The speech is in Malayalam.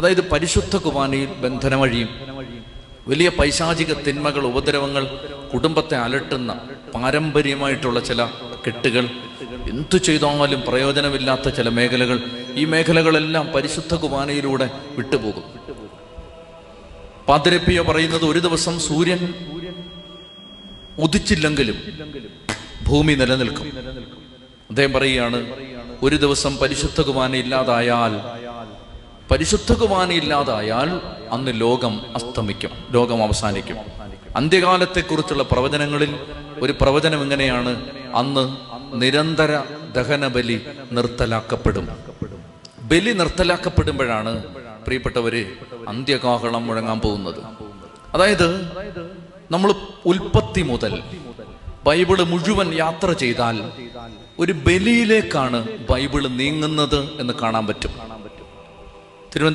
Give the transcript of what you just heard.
അതായത് പരിശുദ്ധ കുർബാനയിൽ ബന്ധനവഴിയും വലിയ പൈശാചിക തിന്മകൾ, ഉപദ്രവങ്ങൾ, കുടുംബത്തെ അലട്ടുന്ന പാരമ്പര്യമായിട്ടുള്ള ചില കെട്ടുകൾ, എന്തു ചെയ്താലും പ്രയോജനമില്ലാത്ത ചില മേഖലകൾ, ഈ മേഖലകളെല്ലാം പരിശുദ്ധ കുർബാനയിലൂടെ വിട്ടുപോകും. പാതിരപ്പിയ പറയുന്നത് ഒരു ദിവസം സൂര്യൻ ഉദിച്ചില്ലെങ്കിലും ഭൂമി നിലനിൽക്കും. അദ്ദേഹം പറയുകയാണ്, ഒരു ദിവസം പരിശുദ്ധ കുർബാന ഇല്ലാതായാൽ അന്ന് ലോകം അസ്തമിക്കും, ലോകം അവസാനിക്കും. അന്ത്യകാലത്തെക്കുറിച്ചുള്ള പ്രവചനങ്ങളിൽ ഒരു പ്രവചനം ഇങ്ങനെയാണ്: അന്ന് നിരന്തര ദഹനബലി നിർത്തലാക്കപ്പെടും. ബലി നിർത്തലാക്കപ്പെടുമ്പോഴാണ് പ്രിയപ്പെട്ടവരെ അന്ത്യകാഹളം മുഴങ്ങാൻ പോകുന്നത്. അതായത് നമ്മൾ ഉൽപ്പത്തി മുതൽ ബൈബിള് മുഴുവൻ യാത്ര ചെയ്താൽ ഒരു ബലിയിലേക്കാണ് ബൈബിള് നീങ്ങുന്നത് എന്ന് കാണാൻ പറ്റും. തിരുവനന്തപുരം